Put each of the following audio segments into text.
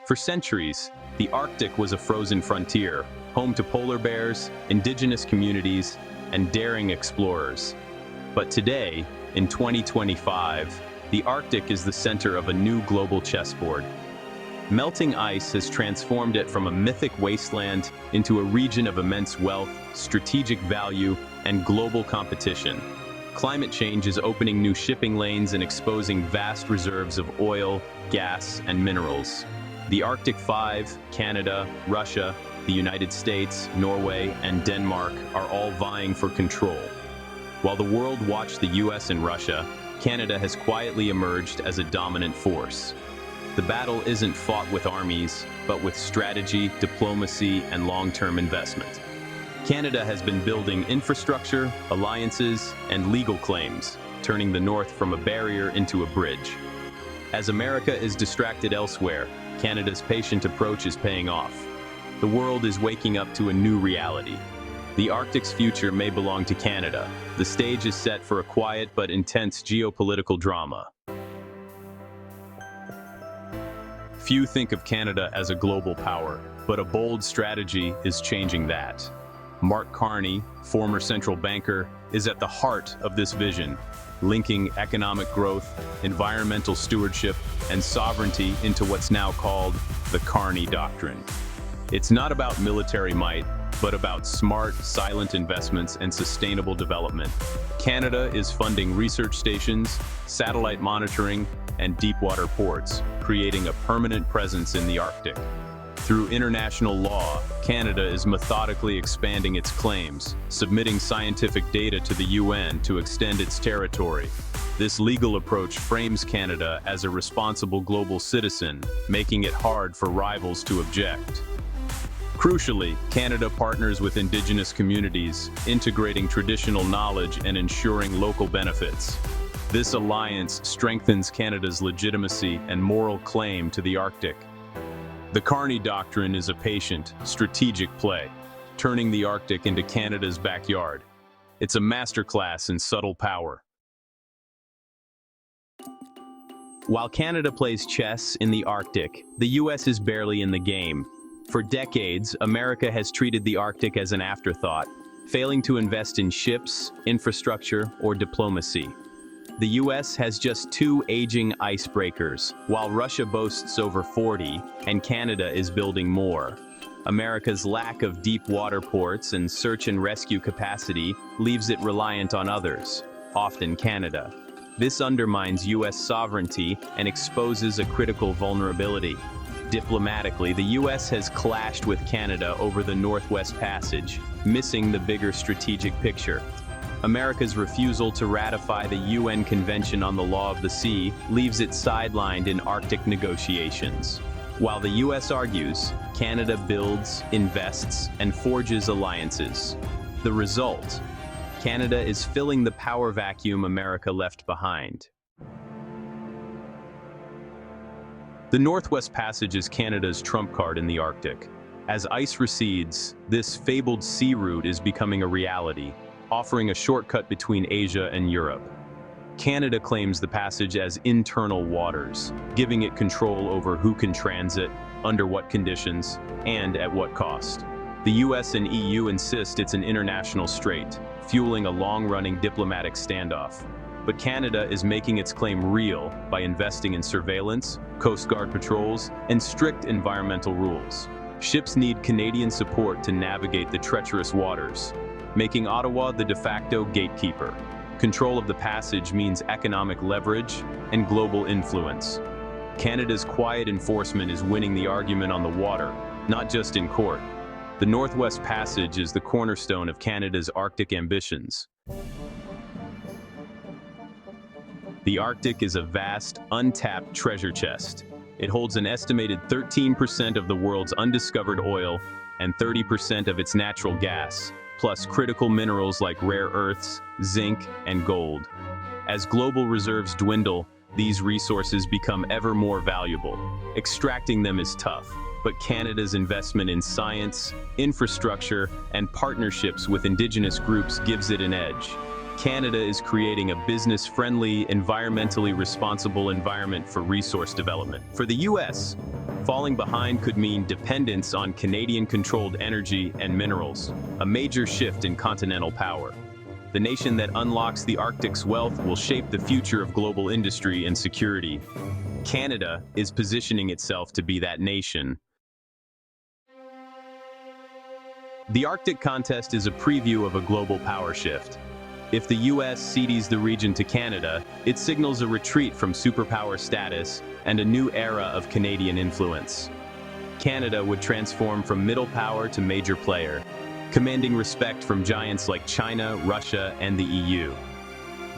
For centuries, the Arctic was a frozen frontier, home to polar bears, indigenous communities, and daring explorers. But today, in 2025, the Arctic is the center of a new global chessboard. Melting ice has transformed it from a mythic wasteland into a region of immense wealth, strategic value, and global competition. Climate change is opening new shipping lanes and exposing vast reserves of oil, gas, and minerals. The Arctic Five, Canada, Russia, the United States, Norway, and Denmark are all vying for control. While the world watched the US and Russia, Canada has quietly emerged as a dominant force. The battle isn't fought with armies, but with strategy, diplomacy, and long-term investment. Canada has been building infrastructure, alliances, and legal claims, turning the North from a barrier into a bridge. As America is distracted elsewhere, Canada's patient approach is paying off. The world is waking up to a new reality. The Arctic's future may belong to Canada. The stage is set for a quiet but intense geopolitical drama. Few think of Canada as a global power, but a bold strategy is changing that. Mark Carney, former central banker, is at the heart of this vision, linking economic growth, environmental stewardship, and sovereignty into what's now called the Carney Doctrine. It's not about military might, but about smart, silent investments and sustainable development. Canada is funding research stations, satellite monitoring, and deep-water ports, creating a permanent presence in the Arctic. Through international law, Canada is methodically expanding its claims, submitting scientific data to the UN to extend its territory. This legal approach frames Canada as a responsible global citizen, making it hard for rivals to object. Crucially, Canada partners with Indigenous communities, integrating traditional knowledge and ensuring local benefits. This alliance strengthens Canada's legitimacy and moral claim to the Arctic. The Carney Doctrine is a patient, strategic play, turning the Arctic into Canada's backyard. It's a masterclass in subtle power. While Canada plays chess in the Arctic, the US is barely in the game. For decades, America has treated the Arctic as an afterthought, failing to invest in ships, infrastructure, or diplomacy. The US has just 2 aging icebreakers, while Russia boasts over 40, and Canada is building more. America's lack of deep water ports and search and rescue capacity leaves it reliant on others, often Canada. This undermines US sovereignty and exposes a critical vulnerability. Diplomatically, the US has clashed with Canada over the Northwest Passage, missing the bigger strategic picture. America's refusal to ratify the UN Convention on the Law of the Sea leaves it sidelined in Arctic negotiations. While the US argues, Canada builds, invests, and forges alliances. The result: Canada is filling the power vacuum America left behind. The Northwest Passage is Canada's trump card in the Arctic. As ice recedes, this fabled sea route is becoming a reality, offering a shortcut between Asia and Europe. Canada claims the passage as internal waters, giving it control over who can transit, under what conditions, and at what cost. The US and EU insist it's an international strait, fueling a long-running diplomatic standoff. But Canada is making its claim real by investing in surveillance, Coast Guard patrols, and strict environmental rules. Ships need Canadian support to navigate the treacherous waters, making Ottawa the de facto gatekeeper. Control of the passage means economic leverage and global influence. Canada's quiet enforcement is winning the argument on the water, not just in court. The Northwest Passage is the cornerstone of Canada's Arctic ambitions. The Arctic is a vast, untapped treasure chest. It holds an estimated 13% of the world's undiscovered oil and 30% of its natural gas, plus critical minerals like rare earths, zinc, and gold. As global reserves dwindle, these resources become ever more valuable. Extracting them is tough, but Canada's investment in science, infrastructure, and partnerships with Indigenous groups gives it an edge. Canada is creating a business-friendly, environmentally responsible environment for resource development. For the US, falling behind could mean dependence on Canadian-controlled energy and minerals, a major shift in continental power. The nation that unlocks the Arctic's wealth will shape the future of global industry and security. Canada is positioning itself to be that nation. The Arctic contest is a preview of a global power shift. If the US cedes the region to Canada, it signals a retreat from superpower status and a new era of Canadian influence. Canada would transform from middle power to major player, commanding respect from giants like China, Russia, and the EU.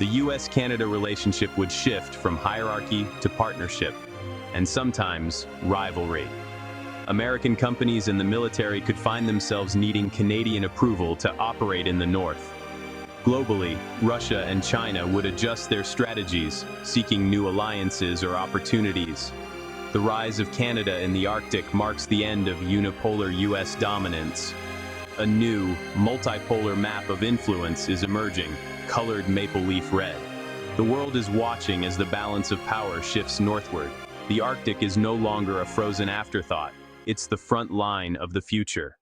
The US-Canada relationship would shift from hierarchy to partnership, and sometimes rivalry. American companies and the military could find themselves needing Canadian approval to operate in the North. Globally, Russia and China would adjust their strategies, seeking new alliances or opportunities. The rise of Canada in the Arctic marks the end of unipolar US dominance. A new, multipolar map of influence is emerging, colored maple leaf red. The world is watching as the balance of power shifts northward. The Arctic is no longer a frozen afterthought. It's the front line of the future.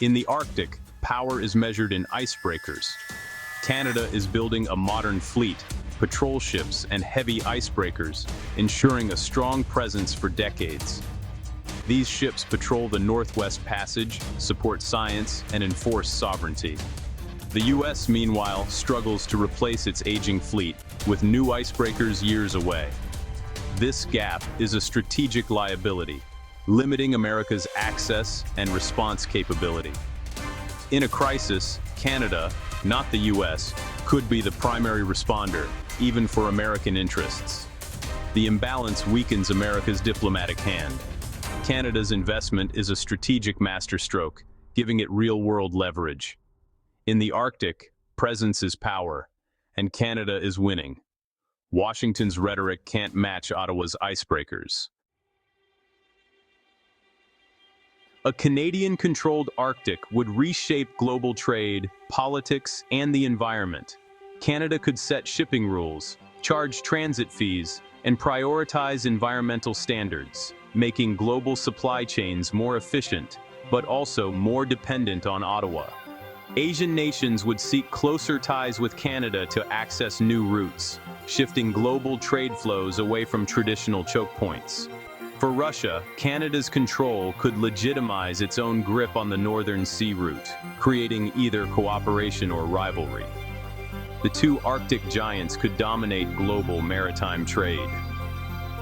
In the Arctic, power is measured in icebreakers. Canada is building a modern fleet, patrol ships, and heavy icebreakers, ensuring a strong presence for decades. These ships patrol the Northwest Passage, support science, and enforce sovereignty. The US, meanwhile, struggles to replace its aging fleet, with new icebreakers years away. This gap is a strategic liability, limiting America's access and response capability. In a crisis, Canada, not the US, could be the primary responder, even for American interests. The imbalance weakens America's diplomatic hand. Canada's investment is a strategic masterstroke, giving it real-world leverage. In the Arctic, presence is power, and Canada is winning. Washington's rhetoric can't match Ottawa's icebreakers. A Canadian-controlled Arctic would reshape global trade, politics, and the environment. Canada could set shipping rules, charge transit fees, and prioritize environmental standards, making global supply chains more efficient, but also more dependent on Ottawa. Asian nations would seek closer ties with Canada to access new routes, shifting global trade flows away from traditional choke points. For Russia, Canada's control could legitimize its own grip on the Northern Sea route, creating either cooperation or rivalry. The two Arctic giants could dominate global maritime trade.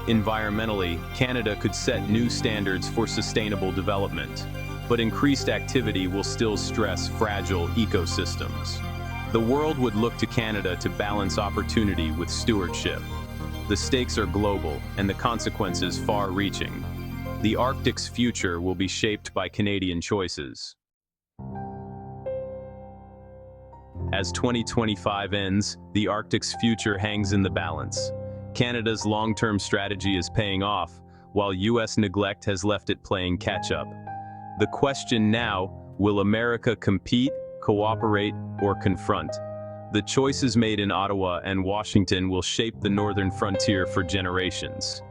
Environmentally, Canada could set new standards for sustainable development, but increased activity will still stress fragile ecosystems. The world would look to Canada to balance opportunity with stewardship. The stakes are global, and the consequences far-reaching. The Arctic's future will be shaped by Canadian choices. As 2025 ends, the Arctic's future hangs in the balance. Canada's long-term strategy is paying off, while US neglect has left it playing catch-up. The question now, will America compete, cooperate, or confront? The choices made in Ottawa and Washington will shape the northern frontier for generations.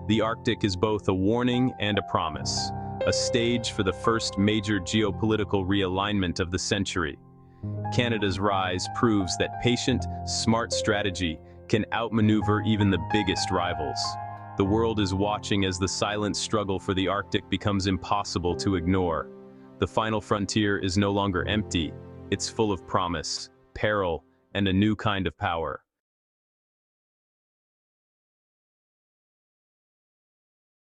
The Arctic is both a warning and a promise, a stage for the first major geopolitical realignment of the century. Canada's rise proves that patient, smart strategy can outmaneuver even the biggest rivals. The world is watching as the silent struggle for the Arctic becomes impossible to ignore. The final frontier is no longer empty, it's full of promise, peril, and a new kind of power.